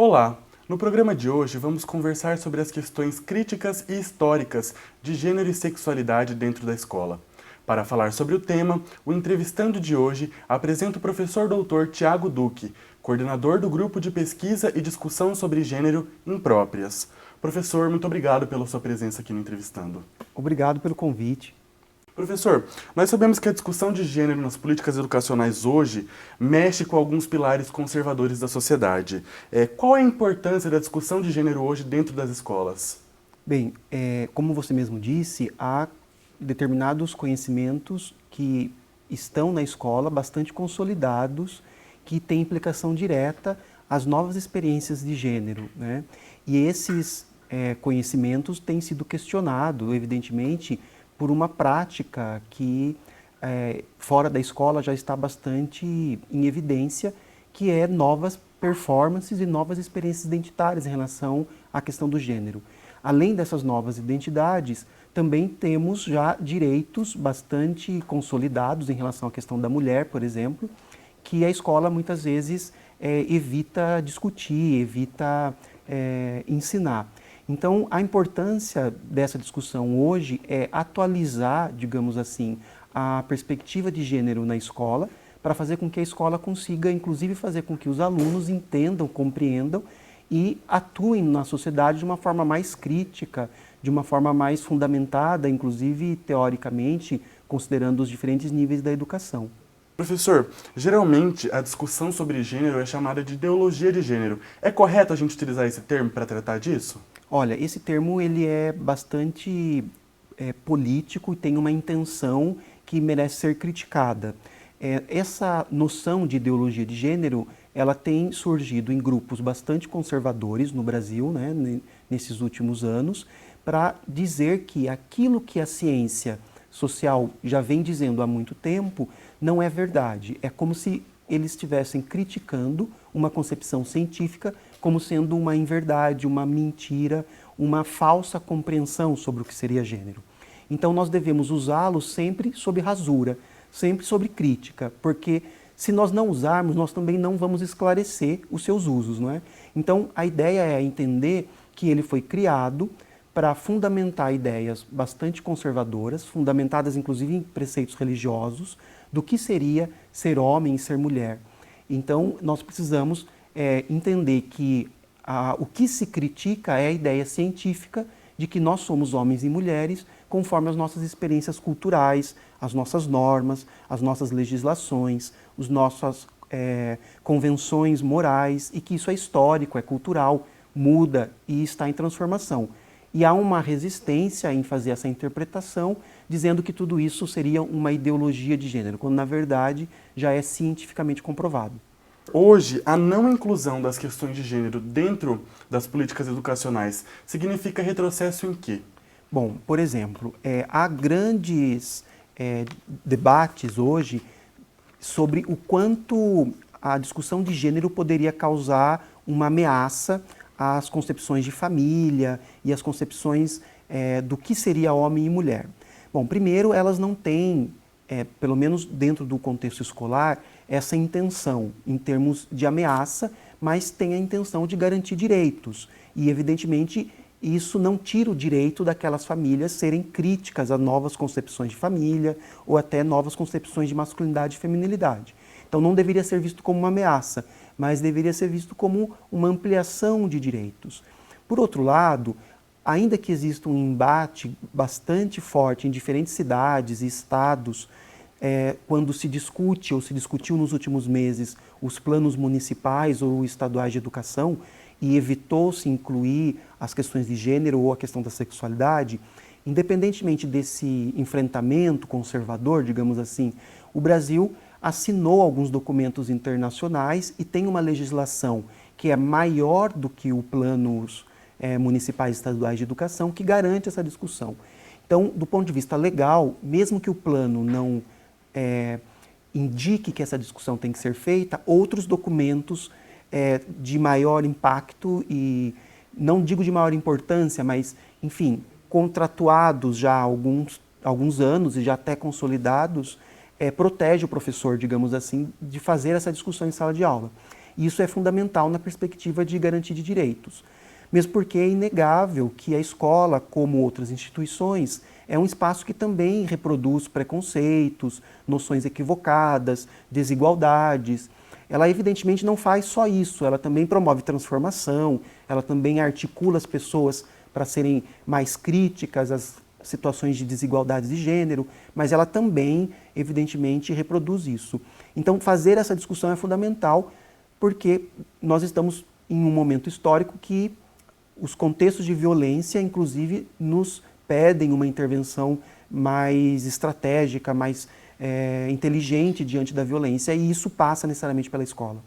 Olá! No programa de hoje vamos conversar sobre as questões críticas e históricas de gênero e sexualidade dentro da escola. Para falar sobre o tema, o entrevistando de hoje apresenta o professor doutor Tiago Duque, coordenador do Grupo de Pesquisa e Discussão sobre Gênero Impróprias. Professor, muito obrigado pela sua presença aqui no Entrevistando. Obrigado pelo convite. Professor, nós sabemos que a discussão de gênero nas políticas educacionais hoje mexe com alguns pilares conservadores da sociedade. Qual é a importância da discussão de gênero hoje dentro das escolas? Bem, como você mesmo disse, há determinados conhecimentos que estão na escola bastante consolidados, que têm implicação direta às novas experiências de gênero, né? E esses conhecimentos têm sido questionados, evidentemente, por uma prática que fora da escola já está bastante em evidência, que é novas performances e novas experiências identitárias em relação à questão do gênero. Além dessas novas identidades, também temos já direitos bastante consolidados em relação à questão da mulher, por exemplo, que a escola muitas vezes evita discutir, evita ensinar. Então, a importância dessa discussão hoje é atualizar, digamos assim, a perspectiva de gênero na escola, para fazer com que a escola consiga, inclusive, fazer com que os alunos entendam, compreendam e atuem na sociedade de uma forma mais crítica, de uma forma mais fundamentada, inclusive teoricamente, considerando os diferentes níveis da educação. Professor, geralmente a discussão sobre gênero é chamada de ideologia de gênero. É correto a gente utilizar esse termo para tratar disso? Olha, esse termo ele é bastante político e tem uma intenção que merece ser criticada. Essa noção de ideologia de gênero, ela tem surgido em grupos bastante conservadores no Brasil, né, nesses últimos anos, para dizer que aquilo que a ciência social já vem dizendo há muito tempo não é verdade. É como se eles estivessem criticando uma concepção científica como sendo uma inverdade, uma mentira, uma falsa compreensão sobre o que seria gênero. Então nós devemos usá-lo sempre sob rasura, sempre sob crítica, porque se nós não usarmos, nós também não vamos esclarecer os seus usos, não é? Então a ideia é entender que ele foi criado para fundamentar ideias bastante conservadoras, fundamentadas inclusive em preceitos religiosos, do que seria ser homem e ser mulher. Então nós precisamos entender que o que se critica é a ideia científica de que nós somos homens e mulheres conforme as nossas experiências culturais, as nossas normas, as nossas legislações, as nossas convenções morais, e que isso é histórico, é cultural, muda e está em transformação. E há uma resistência em fazer essa interpretação, dizendo que tudo isso seria uma ideologia de gênero, quando na verdade já é cientificamente comprovado. Hoje, a não inclusão das questões de gênero dentro das políticas educacionais significa retrocesso em quê? Bom, por exemplo, há grandes debates hoje sobre o quanto a discussão de gênero poderia causar uma ameaça às concepções de família e às concepções do que seria homem e mulher. Bom, primeiro, elas não têm, pelo menos dentro do contexto escolar, essa intenção em termos de ameaça, mas tem a intenção de garantir direitos. E, evidentemente, isso não tira o direito daquelas famílias serem críticas a novas concepções de família ou até novas concepções de masculinidade e feminilidade. Então não deveria ser visto como uma ameaça, mas deveria ser visto como uma ampliação de direitos. Por outro lado, ainda que exista um embate bastante forte em diferentes cidades e estados, quando se discute ou se discutiu nos últimos meses os planos municipais ou estaduais de educação e evitou-se incluir as questões de gênero ou a questão da sexualidade, independentemente desse enfrentamento conservador, digamos assim, o Brasil assinou alguns documentos internacionais e tem uma legislação que é maior do que os planos municipais e estaduais de educação, que garante essa discussão. Então, do ponto de vista legal, mesmo que o plano não indique que essa discussão tem que ser feita, outros documentos de maior impacto e, não digo de maior importância, mas, enfim, contratuados já há alguns anos e já até consolidados, protege o professor, digamos assim, de fazer essa discussão em sala de aula. E isso é fundamental na perspectiva de garantia de direitos. Mesmo porque é inegável que a escola, como outras instituições, é um espaço que também reproduz preconceitos, noções equivocadas, desigualdades. Ela evidentemente não faz só isso, ela também promove transformação, ela também articula as pessoas para serem mais críticas às situações de desigualdades de gênero, mas ela também, evidentemente, reproduz isso. Então, fazer essa discussão é fundamental, porque nós estamos em um momento histórico que os contextos de violência, inclusive, nos pedem uma intervenção mais estratégica, mais inteligente diante da violência, e isso passa necessariamente pela escola.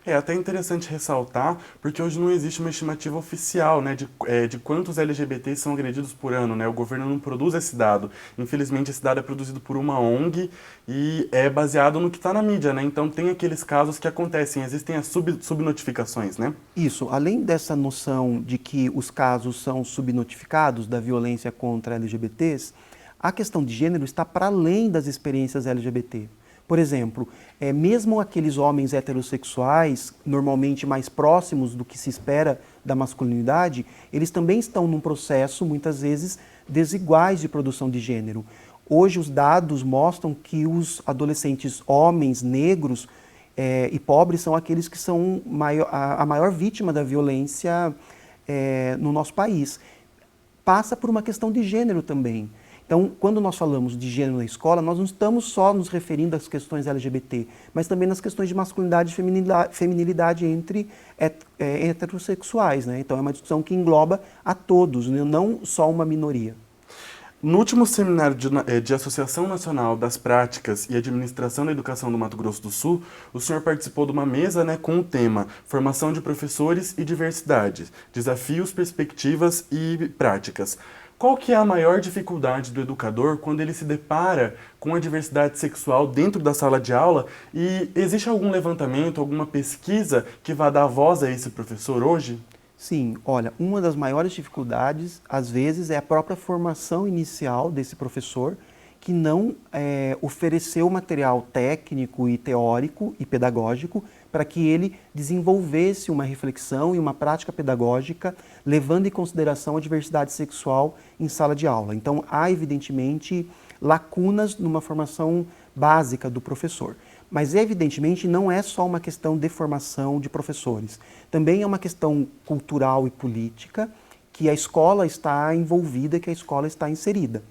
É até interessante ressaltar, porque hoje não existe uma estimativa oficial, né, de quantos LGBTs são agredidos por ano, né? O governo não produz esse dado. Infelizmente, esse dado é produzido por uma ONG e é baseado no que está na mídia, né? Então, tem aqueles casos que acontecem, existem as subnotificações, né? Isso, além dessa noção de que os casos são subnotificados da violência contra LGBTs, a questão de gênero está para além das experiências LGBT. Por exemplo, mesmo aqueles homens heterossexuais, normalmente mais próximos do que se espera da masculinidade, eles também estão num processo, muitas vezes, desiguais de produção de gênero. Hoje os dados mostram que os adolescentes homens negros e pobres são aqueles que são a maior vítima da violência no nosso país. Passa por uma questão de gênero também. Então, quando nós falamos de gênero na escola, nós não estamos só nos referindo às questões LGBT, mas também nas questões de masculinidade e feminilidade entre heterossexuais, né? Então, é uma discussão que engloba a todos, né? Não só uma minoria. No último seminário de Associação Nacional das Práticas e Administração da Educação do Mato Grosso do Sul, o senhor participou de uma mesa, né, com o tema Formação de Professores e Diversidade, Desafios, Perspectivas e Práticas. Qual que é a maior dificuldade do educador quando ele se depara com a diversidade sexual dentro da sala de aula? E existe algum levantamento, alguma pesquisa que vá dar voz a esse professor hoje? Sim, olha, uma das maiores dificuldades, às vezes, é a própria formação inicial desse professor, que não ofereceu material técnico e teórico e pedagógico para que ele desenvolvesse uma reflexão e uma prática pedagógica levando em consideração a diversidade sexual em sala de aula. Então, há, evidentemente, lacunas numa formação básica do professor. Mas, evidentemente, não é só uma questão de formação de professores. Também é uma questão cultural e política que a escola está envolvida, que a escola está inserida.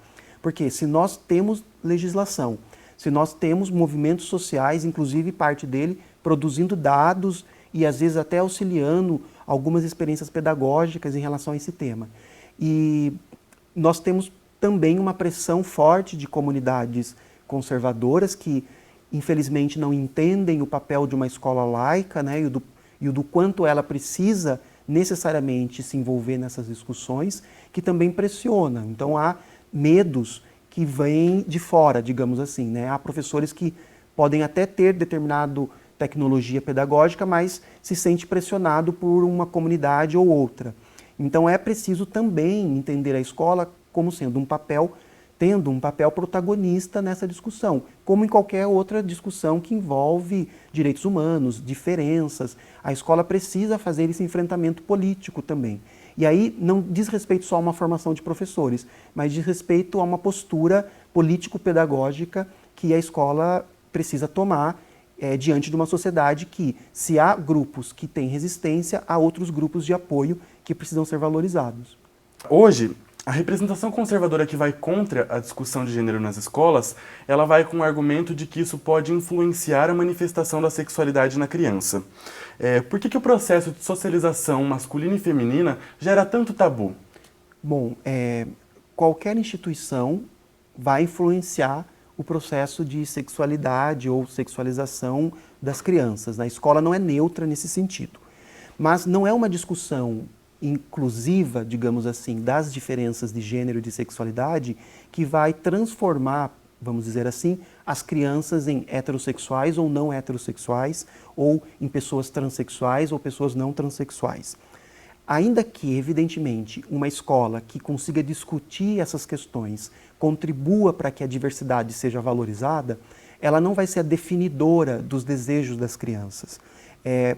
Porque se nós temos legislação, se nós temos movimentos sociais, inclusive parte dele, produzindo dados e às vezes até auxiliando algumas experiências pedagógicas em relação a esse tema. E nós temos também uma pressão forte de comunidades conservadoras que, infelizmente, não entendem o papel de uma escola laica, né, e o do quanto ela precisa necessariamente se envolver nessas discussões, que também pressiona. Então, há medos que vêm de fora, digamos assim, né? Há professores que podem até ter determinado tecnologia pedagógica, mas se sente pressionado por uma comunidade ou outra. Então é preciso também entender a escola como sendo tendo um papel protagonista nessa discussão, como em qualquer outra discussão que envolve direitos humanos, diferenças. A escola precisa fazer esse enfrentamento político também. E aí não diz respeito só a uma formação de professores, mas diz respeito a uma postura político-pedagógica que a escola precisa tomar diante de uma sociedade que, se há grupos que têm resistência, há outros grupos de apoio que precisam ser valorizados. Hoje, a representação conservadora que vai contra a discussão de gênero nas escolas, ela vai com o argumento de que isso pode influenciar a manifestação da sexualidade na criança. Por que o processo de socialização masculina e feminina gera tanto tabu? Bom, qualquer instituição vai influenciar o processo de sexualidade ou sexualização das crianças. A escola não é neutra nesse sentido. Mas não é uma discussão inclusiva, digamos assim, das diferenças de gênero e de sexualidade que vai transformar, vamos dizer assim, as crianças em heterossexuais ou não heterossexuais, ou em pessoas transexuais ou pessoas não transexuais. Ainda que, evidentemente, uma escola que consiga discutir essas questões contribua para que a diversidade seja valorizada, ela não vai ser a definidora dos desejos das crianças.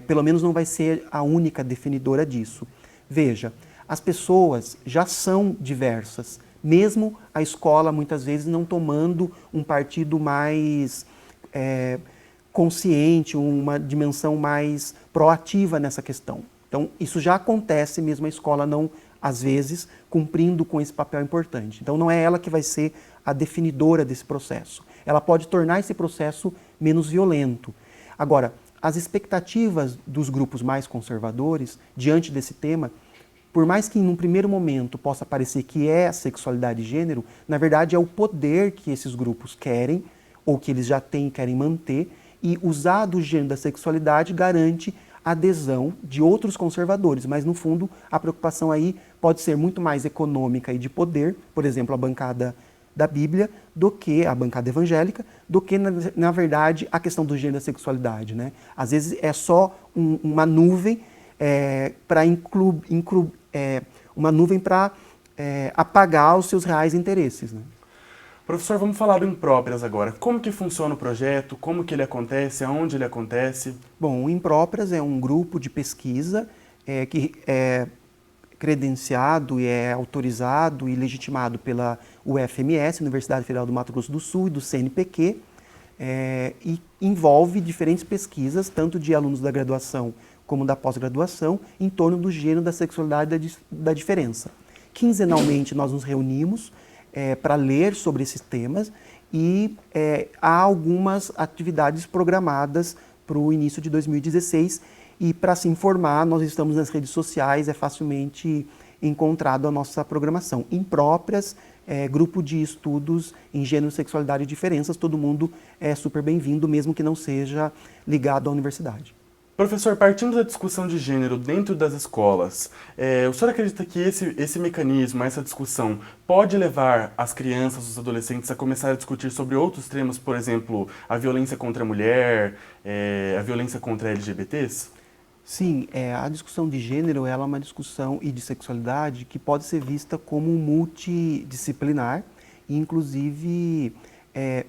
Pelo menos não vai ser a única definidora disso. Veja, as pessoas já são diversas, mesmo a escola muitas vezes não tomando um partido mais consciente, uma dimensão mais proativa nessa questão. Então, isso já acontece mesmo a escola não, às vezes, cumprindo com esse papel importante. Então, não é ela que vai ser a definidora desse processo. Ela pode tornar esse processo menos violento. Agora, as expectativas dos grupos mais conservadores, diante desse tema, por mais que em um primeiro momento possa parecer que é a sexualidade e gênero, na verdade é o poder que esses grupos querem, ou que eles já têm e querem manter, e usar do gênero da sexualidade garante a adesão de outros conservadores, mas no fundo a preocupação aí pode ser muito mais econômica e de poder, por exemplo, a bancada da Bíblia, do que a bancada evangélica, do que, na verdade, a questão do gênero da sexualidade, né? Às vezes é só uma nuvem para apagar os seus reais interesses, né? Professor, vamos falar do Impróprias agora. Como que funciona o projeto? Como que ele acontece? Aonde ele acontece? Bom, o Impróprias é um grupo de pesquisa que é credenciado e é autorizado e legitimado pela UFMS, Universidade Federal do Mato Grosso do Sul, e do CNPq, e envolve diferentes pesquisas, tanto de alunos da graduação como da pós-graduação, em torno do gênero, da sexualidade e da diferença. Quinzenalmente nós nos reunimos para ler sobre esses temas e há algumas atividades programadas para o início de 2016 e para se informar nós estamos nas redes sociais, é facilmente encontrado a nossa programação. Impróprias, grupo de estudos em gênero, sexualidade e diferenças, todo mundo é super bem-vindo, mesmo que não seja ligado à universidade. Professor, partindo da discussão de gênero dentro das escolas, o senhor acredita que esse mecanismo, essa discussão, pode levar as crianças, os adolescentes a começar a discutir sobre outros temas, por exemplo, a violência contra a mulher, a violência contra LGBTs? Sim, a discussão de gênero ela é uma discussão e de sexualidade que pode ser vista como multidisciplinar e, inclusive,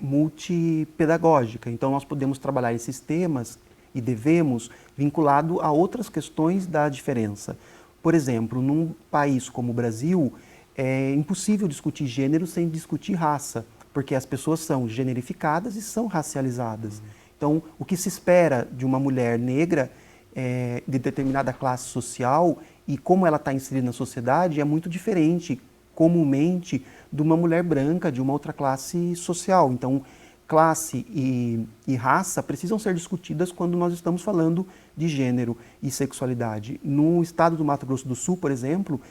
multipedagógica. Então, nós podemos trabalhar esses temas e devemos vinculado a outras questões da diferença. Por exemplo, num país como o Brasil, é impossível discutir gênero sem discutir raça, porque as pessoas são generificadas e são racializadas. Então, o que se espera de uma mulher negra de determinada classe social e como ela está inserida na sociedade é muito diferente, comumente, de uma mulher branca, de uma outra classe social. Então, classe e raça precisam ser discutidas quando nós estamos falando de gênero e sexualidade. No estado do Mato Grosso do Sul, por exemplo,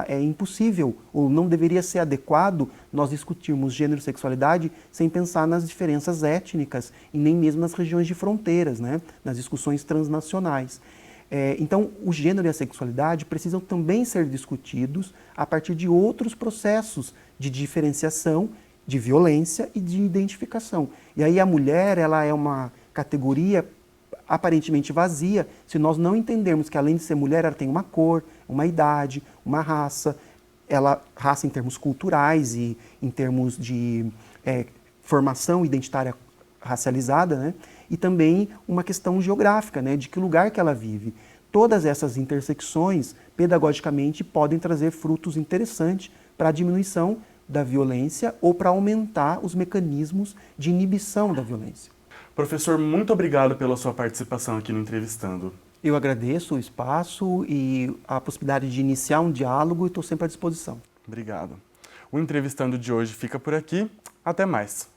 é impossível ou não deveria ser adequado nós discutirmos gênero e sexualidade sem pensar nas diferenças étnicas e nem mesmo nas regiões de fronteiras, né? Nas discussões transnacionais. Então, o gênero e a sexualidade precisam também ser discutidos a partir de outros processos de diferenciação, de violência e de identificação. E aí a mulher, ela é uma categoria aparentemente vazia, se nós não entendermos que além de ser mulher, ela tem uma cor, uma idade, uma raça, raça em termos culturais e em termos de formação identitária racializada, né? E também uma questão geográfica, né? De que lugar que ela vive. Todas essas intersecções, pedagogicamente, podem trazer frutos interessantes para a diminuição da violência ou para aumentar os mecanismos de inibição da violência. Professor, muito obrigado pela sua participação aqui no Entrevistando. Eu agradeço o espaço e a possibilidade de iniciar um diálogo e estou sempre à disposição. Obrigado. O Entrevistando de hoje fica por aqui. Até mais.